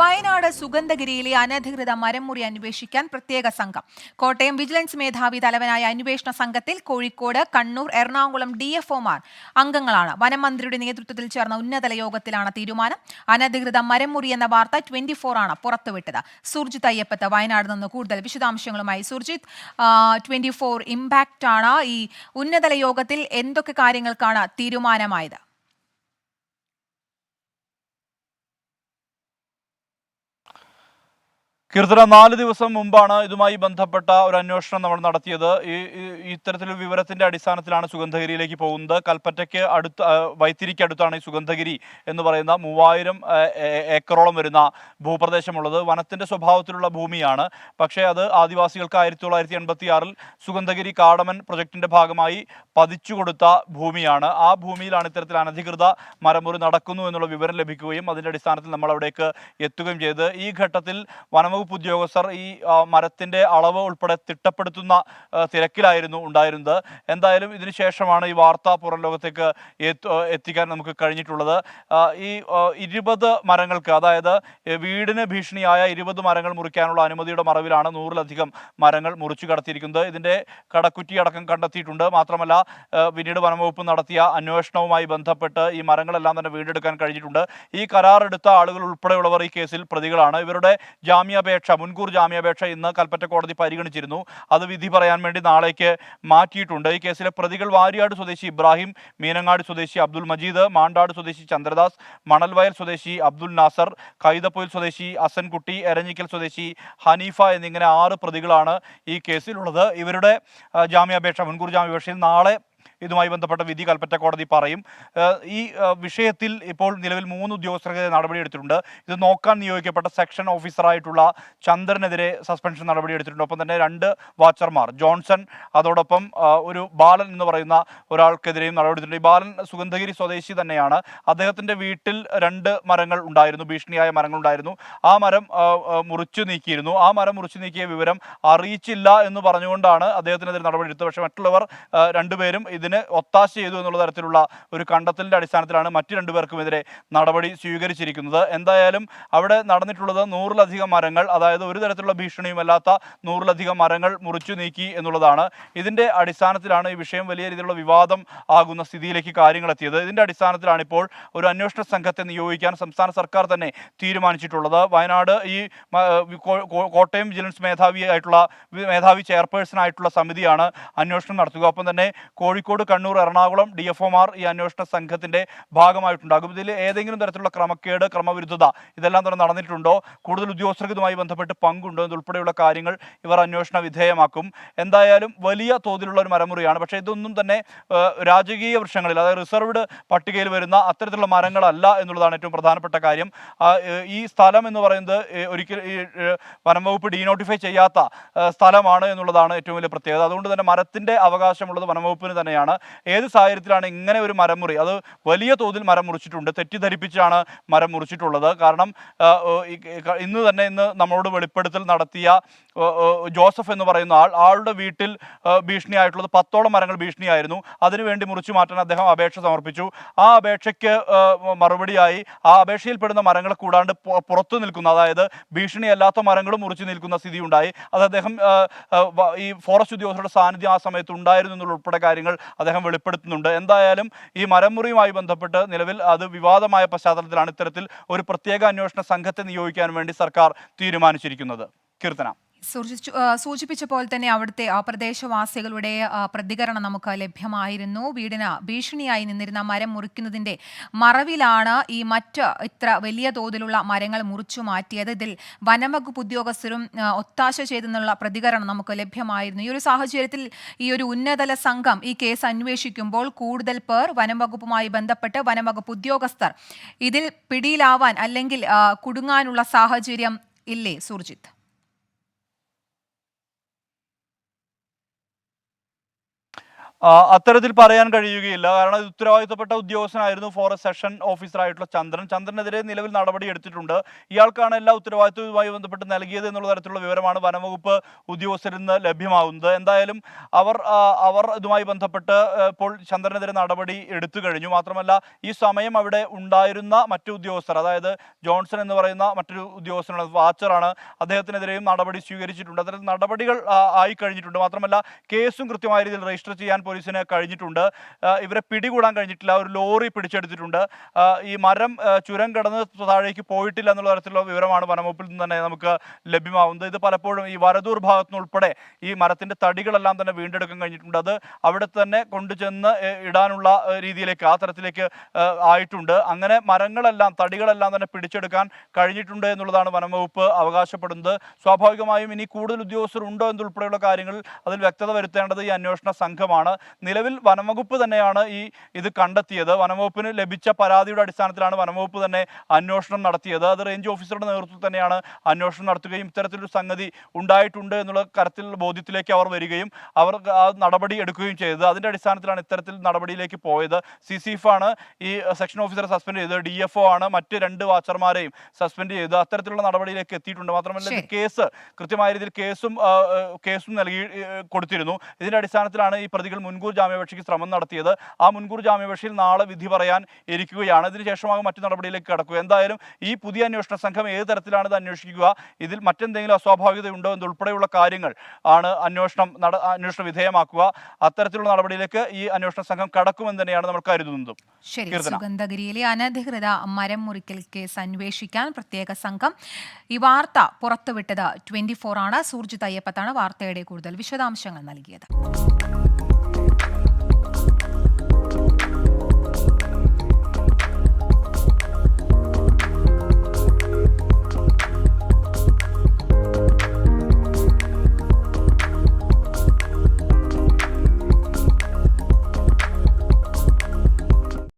വയനാട് സുഗന്ധഗിരിയിലെ അനധികൃത മരംമുറി അന്വേഷിക്കാൻ പ്രത്യേക സംഘം. കോട്ടയം വിജിലൻസ് മേധാവി തലവനായ അന്വേഷണ സംഘത്തിൽ കോഴിക്കോട്, കണ്ണൂർ, എറണാകുളം DFOമാർ അംഗങ്ങളാണ്. വനമന്ത്രിയുടെ നേതൃത്വത്തിൽ ചേർന്ന ഉന്നതതല യോഗത്തിലാണ് തീരുമാനം. അനധികൃത മരംമുറി എന്ന വാർത്ത 24 ആണ് പുറത്തുവിട്ടത്. സുർജിത് അയ്യപ്പത്ത് വയനാട് നിന്ന് കൂടുതൽ വിശദാംശങ്ങളുമായി. സുർജിത്, 24 ഇമ്പാക്റ്റ് ആണ്. ഈ ഉന്നതതല യോഗത്തിൽ എന്തൊക്കെ കാര്യങ്ങൾക്കാണ് തീരുമാനമായത്? കീർത്തന 4 ദിവസം മുമ്പാണ് ഇതുമായി ബന്ധപ്പെട്ട ഒരു അന്വേഷണം നമ്മൾ നടത്തിയത്. ഇത്തരത്തിലൊരു വിവരത്തിന്റെ അടിസ്ഥാനത്തിലാണ് സുഗന്ധഗിരിയിലേക്ക് പോകുന്നത്. കൽപ്പറ്റയ്ക്ക് വൈത്തിരിക്ക് അടുത്താണ് ഈ സുഗന്ധഗിരി എന്ന് പറയുന്ന 3000 ഏക്കറോളം വരുന്ന ഭൂപ്രദേശമുള്ളത്. വനത്തിന്റെ സ്വഭാവത്തിലുള്ള ഭൂമിയാണ്. പക്ഷേ അത് ആദിവാസികൾക്ക് 1986 സുഗന്ധഗിരി കാടമൻ പ്രൊജക്ടിന്റെ ഭാഗമായി പതിച്ചു കൊടുത്ത ഭൂമിയാണ്. ആ ഭൂമിയിലാണ് ഇത്തരത്തിൽ അനധികൃത മരമുറി നടക്കുന്നു എന്നുള്ള വിവരം ലഭിക്കുകയും അതിന്റെ അടിസ്ഥാനത്തിൽ നമ്മൾ അവിടേക്ക് എത്തുകയും ചെയ്തത്. ഈ ഘട്ടത്തിൽ വനംവകുപ്പ് ഉദ്യോഗസ്ഥർ ഈ മരത്തിന്റെ അളവ് ഉൾപ്പെടെ തിട്ടപ്പെടുത്തുന്ന തിരക്കിലായിരുന്നു ഉണ്ടായിരുന്നത്. എന്തായാലും ഇതിനുശേഷമാണ് ഈ വാർത്ത പുറം ലോകത്തേക്ക് എത്തിക്കാൻ നമുക്ക് കഴിഞ്ഞിട്ടുള്ളത്. ഈ 20 മരങ്ങൾക്ക്, അതായത് വീടിന് ഭീഷണിയായ 20 മരങ്ങൾ മുറിക്കാനുള്ള അനുമതിയുടെ മറവിലാണ് 100-ലധികം മരങ്ങൾ മുറിച്ചു കടത്തിയിരിക്കുന്നത്. ഇതിന്റെ കടക്കുറ്റി അടക്കം കണ്ടെത്തിയിട്ടുണ്ട്. മാത്രമല്ല പിന്നീട് വനംവകുപ്പ് നടത്തിയ അന്വേഷണവുമായി ബന്ധപ്പെട്ട് ഈ മരങ്ങളെല്ലാം തന്നെ വീണ്ടെടുക്കാൻ കഴിഞ്ഞിട്ടുണ്ട്. ഈ കരാറെടുത്ത ആളുകൾ ഉൾപ്പെടെയുള്ളവർ ഈ കേസിൽ പ്രതികളാണ്. ഇവരുടെ മുൻകൂർ ജാമ്യാപേക്ഷ ഇന്ന് കൽപ്പറ്റ കോടതി പരിഗണിച്ചിരുന്നു. അത് വിധി പറയാൻ വേണ്ടി നാളേക്ക് മാറ്റിയിട്ടുണ്ട്. ഈ കേസിലെ പ്രതികൾ വാരിയാട് സ്വദേശി ഇബ്രാഹിം, മീനങ്ങാടി സ്വദേശി അബ്ദുൽ മജീദ്, മാണ്ടാട് സ്വദേശി ചന്ദ്രദാസ്, മണൽവയൽ സ്വദേശി അബ്ദുൽ നാസർ, കൈതപ്പൊയിൽ സ്വദേശി അസൻകുട്ടി, എരഞ്ഞിക്കൽ സ്വദേശി ഹനീഫ എന്നിങ്ങനെ 6 പ്രതികളാണ് ഈ കേസിലുള്ളത്. ഇവരുടെ മുൻകൂർ ജാമ്യാപേക്ഷയിൽ നാളെ ഇതുമായി ബന്ധപ്പെട്ട വിധി കൽപ്പറ്റ കോടതി പറയും. ഈ വിഷയത്തിൽ ഇപ്പോൾ നിലവിൽ 3 ഉദ്യോഗസ്ഥർക്കെതിരെ നടപടിയെടുത്തിട്ടുണ്ട്. ഇത് നോക്കാൻ നിയോഗിക്കപ്പെട്ട സെക്ഷൻ ഓഫീസറായിട്ടുള്ള ചന്ദ്രനെതിരെ സസ്പെൻഷൻ നടപടിയെടുത്തിട്ടുണ്ട്. ഒപ്പം തന്നെ 2 വാച്ചർമാർ, ജോൺസൺ, അതോടൊപ്പം ഒരു ബാലൻ എന്ന് പറയുന്ന ഒരാൾക്കെതിരെയും നടപടിയെടുത്തിട്ടുണ്ട്. ഈ ബാലൻ സുഗന്ധഗിരി സ്വദേശി തന്നെയാണ്. അദ്ദേഹത്തിൻ്റെ വീട്ടിൽ 2 മരങ്ങൾ ഉണ്ടായിരുന്നു, ഭീഷണിയായ മരങ്ങൾ ഉണ്ടായിരുന്നു. ആ മരം മുറിച്ചു നീക്കിയിരുന്നു. ആ മരം മുറിച്ചു നീക്കിയ വിവരം അറിയിച്ചില്ല എന്ന് പറഞ്ഞുകൊണ്ടാണ് അദ്ദേഹത്തിനെതിരെ നടപടിയെടുത്തത്. പക്ഷേ മറ്റുള്ളവർ 2 പേരും ഇതിന് ഒത്താശ ചെയ്തു എന്നുള്ള തരത്തിലുള്ള ഒരു കണ്ടെത്തലിന്റെ അടിസ്ഥാനത്തിലാണ് മറ്റു 2 പേർക്കുമെതിരെ നടപടി സ്വീകരിച്ചിരിക്കുന്നത്. എന്തായാലും അവിടെ നടന്നിട്ടുള്ളത് 100-ലധികം മരങ്ങൾ, അതായത് ഒരു തരത്തിലുള്ള ഭീഷണിയുമല്ലാത്ത 100-ലധികം മരങ്ങൾ മുറിച്ചു നീക്കി എന്നുള്ളതാണ്. ഇതിന്റെ അടിസ്ഥാനത്തിലാണ് ഈ വിഷയം വലിയ രീതിയിലുള്ള വിവാദം ആകുന്ന സ്ഥിതിയിലേക്ക് കാര്യങ്ങൾ എത്തിയത്. ഇതിന്റെ അടിസ്ഥാനത്തിലാണ് ഇപ്പോൾ ഒരു അന്വേഷണ സംഘത്തെ നിയോഗിക്കാൻ സംസ്ഥാന സർക്കാർ തന്നെ തീരുമാനിച്ചിട്ടുള്ളത്. വയനാട് ഈ കോട്ടയം വിജിലൻസ് മേധാവി ചെയർപേഴ്സണായിട്ടുള്ള സമിതിയാണ് അന്വേഷണം നടത്തുക. ഒപ്പം തന്നെ കോഴിക്കോട്, കണ്ണൂർ, എറണാകുളം DFOമാർ ഈ അന്വേഷണ സംഘത്തിന്റെ ഭാഗമായിട്ടുണ്ടാകും. ഇതിൽ ഏതെങ്കിലും തരത്തിലുള്ള ക്രമക്കേട്, ക്രമവിരുദ്ധത ഇതെല്ലാം തന്നെ നടന്നിട്ടുണ്ടോ, കൂടുതൽ ഉദ്യോഗസ്ഥർക്ക് ഇതുമായി ബന്ധപ്പെട്ട് പങ്കുണ്ടോ എന്നുൾപ്പെടെയുള്ള കാര്യങ്ങൾ ഇവർ അന്വേഷണ വിധേയമാക്കും. എന്തായാലും വലിയ തോതിലുള്ള ഒരു മരമുറിയാണ്. പക്ഷേ ഇതൊന്നും തന്നെ രാജകീയ വൃക്ഷങ്ങളിൽ, അതായത് റിസർവ്ഡ് പട്ടികയിൽ വരുന്ന അത്തരത്തിലുള്ള മരങ്ങളല്ല എന്നുള്ളതാണ് ഏറ്റവും പ്രധാനപ്പെട്ട കാര്യം. ഈ സ്ഥലം എന്ന് പറയുന്നത് ഒരിക്കലും ഈ വനംവകുപ്പ് ഡീനോട്ടിഫൈ ചെയ്യാത്ത സ്ഥലമാണ് എന്നുള്ളതാണ് ഏറ്റവും വലിയ പ്രത്യേകത. അതുകൊണ്ട് തന്നെ മരത്തിന്റെ അവകാശമുള്ളത് വനംവകുപ്പിന് തന്നെയാണ്. ഏത് സാഹചര്യത്തിലാണ് ഇങ്ങനെ ഒരു മരമുറി, അത് വലിയ തോതിൽ മരം മുറിച്ചിട്ടുണ്ട്, തെറ്റിദ്ധരിപ്പിച്ചാണ് മരം മുറിച്ചിട്ടുള്ളത്. കാരണം ഇന്ന് നമ്മളോട് വെളിപ്പെടുത്തൽ നടത്തിയ ജോസഫ് എന്ന് പറയുന്ന ആളുടെ വീട്ടിൽ ഭീഷണിയായിട്ടുള്ളത് 10ഓളം മരങ്ങൾ ഭീഷണിയായിരുന്നു. അതിനുവേണ്ടി മുറിച്ചു മാറ്റാൻ അദ്ദേഹം അപേക്ഷ സമർപ്പിച്ചു. ആ അപേക്ഷയ്ക്ക് മറുപടിയായി ആ അപേക്ഷയിൽപ്പെടുന്ന മരങ്ങൾ കൂടാണ്ട് പുറത്തു നിൽക്കുന്ന, അതായത് ഭീഷണിയല്ലാത്ത മരങ്ങളും മുറിച്ചു നിൽക്കുന്ന സ്ഥിതി ഉണ്ടായി. അത് അദ്ദേഹം ഈ ഫോറസ്റ്റ് ഉദ്യോഗസ്ഥരുടെ സാന്നിധ്യം ആ സമയത്ത് ഉണ്ടായിരുന്നു എന്നുള്ള ഉൾപ്പെടെ കാര്യങ്ങൾ അദ്ദേഹം വെളിപ്പെടുത്തുന്നുണ്ട്. എന്തായാലും ഈ മരമുറിയുമായി ബന്ധപ്പെട്ട് നിലവിൽ അത് വിവാദമായ പശ്ചാത്തലത്തിലാണ് ഇത്തരത്തിൽ ഒരു പ്രത്യേക അന്വേഷണ സംഘത്തെ നിയോഗിക്കാൻ വേണ്ടി സർക്കാർ തീരുമാനിച്ചിരിക്കുന്നത്. കീർത്തന, സൂചിപ്പിച്ച പോലെ തന്നെ അവിടുത്തെ പ്രദേശവാസികളുടെ പ്രതികരണം നമുക്ക് ലഭ്യമായിരുന്നു. വീടിന് ഭീഷണിയായി നിന്നിരുന്ന മരം മുറിക്കുന്നതിന്റെ മറവിലാണ് ഈ മറ്റ് ഇത്ര വലിയ തോതിലുള്ള മരങ്ങൾ മുറിച്ചു മാറ്റിയത്. ഇതിൽ വനംവകുപ്പ് ഉദ്യോഗസ്ഥരും ഒത്താശ ചെയ്തെന്നുള്ള പ്രതികരണം നമുക്ക് ലഭ്യമായിരുന്നു. ഈ ഒരു സാഹചര്യത്തിൽ ഈ ഒരു ഉന്നതതല സംഘം ഈ കേസ് അന്വേഷിക്കുമ്പോൾ കൂടുതൽ പേർ വനംവകുപ്പുമായി ബന്ധപ്പെട്ട് വനംവകുപ്പ് ഉദ്യോഗസ്ഥർ ഇതിൽ പിടിയിലാവാൻ അല്ലെങ്കിൽ കുടുങ്ങാനുള്ള സാഹചര്യം ഇല്ലേ സുർജിത്ത്? അത്തരത്തിൽ പറയാൻ കഴിയുകയില്ല. കാരണം ഇത് ഉത്തരവാദിത്തപ്പെട്ട ഉദ്യോഗസ്ഥനായിരുന്നു ഫോറസ്റ്റ് സെഷൻ ഓഫീസറായിട്ടുള്ള ചന്ദ്രനെതിരെ നിലവിൽ നടപടി എടുത്തിട്ടുണ്ട്. ഇയാൾക്കാണ് എല്ലാ ഉത്തരവാദിത്തവുമായി ബന്ധപ്പെട്ട് നൽകിയത് എന്നുള്ള തരത്തിലുള്ള വിവരമാണ് വനംവകുപ്പ് ഉദ്യോഗസ്ഥരിൽ നിന്ന് ലഭ്യമാകുന്നത്. എന്തായാലും അവർ ഇതുമായി ബന്ധപ്പെട്ട് ഇപ്പോൾ ചന്ദ്രനെതിരെ നടപടി എടുത്തു കഴിഞ്ഞു. മാത്രമല്ല ഈ സമയം അവിടെ ഉണ്ടായിരുന്ന മറ്റു ഉദ്യോഗസ്ഥർ, അതായത് ജോൺസൺ എന്ന് പറയുന്ന മറ്റൊരു ഉദ്യോഗസ്ഥനാണ്, വാച്ചറാണ്, അദ്ദേഹത്തിനെതിരെയും നടപടി സ്വീകരിച്ചിട്ടുണ്ട്. അത്തരത്തിൽ നടപടികൾ ആയി കഴിഞ്ഞിട്ടുണ്ട്. മാത്രമല്ല കേസും കൃത്യമായ രീതിയിൽ രജിസ്റ്റർ ചെയ്യാൻ പോലീസിന് കഴിഞ്ഞിട്ടുണ്ട്. ഇവരെ പിടികൂടാൻ കഴിഞ്ഞിട്ടില്ല. ഒരു ലോറി പിടിച്ചെടുത്തിട്ടുണ്ട്. ഈ മരം ചുരം കടന്ന് താഴേക്ക് പോയിട്ടില്ല എന്നുള്ള തരത്തിലുള്ള വിവരമാണ് വനംവകുപ്പിൽ നിന്ന് തന്നെ നമുക്ക് ലഭ്യമാവുന്നത്. ഇത് പലപ്പോഴും ഈ വരദൂർ ഭാഗത്തു ഉൾപ്പെടെ ഈ മരത്തിന്റെ തടികളെല്ലാം തന്നെ വീണ്ടെടുക്കാൻ കഴിഞ്ഞിട്ടുണ്ട്. അത് അവിടെ തന്നെ കൊണ്ടുചെന്ന് ഇടാനുള്ള രീതിയിലേക്ക്, ആ തരത്തിലേക്ക് ആയിട്ടുണ്ട്. അങ്ങനെ മരങ്ങളെല്ലാം, തടികളെല്ലാം തന്നെ പിടിച്ചെടുക്കാൻ കഴിഞ്ഞിട്ടുണ്ട് എന്നുള്ളതാണ് വനംവകുപ്പ് അവകാശപ്പെടുന്നത്. സ്വാഭാവികമായും ഇനി കൂടുതൽ ഉദ്യോഗസ്ഥർ ഉണ്ടോ എന്നുൾപ്പെടെയുള്ള കാര്യങ്ങൾ അതിൽ വ്യക്തത വരുത്തേണ്ടത് ഈ അന്വേഷണ സംഘമാണ്. നിലവിൽ വനംവകുപ്പ് തന്നെയാണ് ഇത് കണ്ടെത്തിയത്. വനംവകുപ്പിന് ലഭിച്ച പരാതിയുടെ അടിസ്ഥാനത്തിലാണ് വനംവകുപ്പ് തന്നെ അന്വേഷണം നടത്തിയത്. അത് റേഞ്ച് ഓഫീസറുടെ നേതൃത്വത്തിൽ തന്നെയാണ് അന്വേഷണം നടത്തുകയും ഇത്തരത്തിലൊരു സംഗതി ഉണ്ടായിട്ടുണ്ട് എന്നുള്ള തരത്തിലുള്ള ബോധ്യത്തിലേക്ക് അവർ വരികയും അവർ ആ നടപടി എടുക്കുകയും ചെയ്തത്. അതിന്റെ അടിസ്ഥാനത്തിലാണ് ഇത്തരത്തിൽ നടപടിയിലേക്ക് പോയത്. CCF-ആണ് ഈ സെക്ഷൻ ഓഫീസറെ സസ്പെൻഡ് ചെയ്തത്. DFO ആണ് മറ്റ് 2 വാച്ചർമാരെയും സസ്പെൻഡ് ചെയ്തത്. അത്തരത്തിലുള്ള നടപടിയിലേക്ക് എത്തിയിട്ടുണ്ട്. മാത്രമല്ല കേസ് കൃത്യമായ രീതിയിൽ കേസും നൽകി കൊടുത്തിരുന്നു. ഇതിന്റെ അടിസ്ഥാനത്തിലാണ് ഈ പ്രതികൾ മുൻകൂർ ജാമ്യാപേക്ഷയ്ക്ക് ശ്രമം നടത്തിയത്. ആ മുൻകൂർ ജാമ്യാപേക്ഷയിൽ നാളെ വിധി പറയാൻ ഇരിക്കുകയാണ്. ഇതിനുശേഷമാകും മറ്റു നടപടിയിലേക്ക് കടക്കുക. എന്തായാലും ഈ പുതിയ അന്വേഷണ സംഘം ഏത് തരത്തിലാണ് ഇത് അന്വേഷിക്കുക, ഇതിൽ മറ്റെന്തെങ്കിലും അസ്വാഭാവികതയുണ്ടോ എന്നുൾപ്പെടെയുള്ള കാര്യങ്ങൾ ആണ് അന്വേഷണ വിധേയമാക്കുക. അത്തരത്തിലുള്ള നടപടിയിലേക്ക് ഈ അന്വേഷണ സംഘം കടക്കുമെന്ന് തന്നെയാണ് നമ്മൾ കരുതുന്നതും. ശരി, സുഗന്ധഗിരിയിലെ അനധികൃത മരം മുറിക്കൽ കേസ് അന്വേഷിക്കാൻ പ്രത്യേക സംഘം. ഈ വാർത്ത പുറത്തുവിട്ടത് 24 ആണ്. സൂർജിത് അയ്യപ്പത്താണ് വാർത്തയുടെ കൂടുതൽ വിശദാംശങ്ങൾ നൽകിയത്.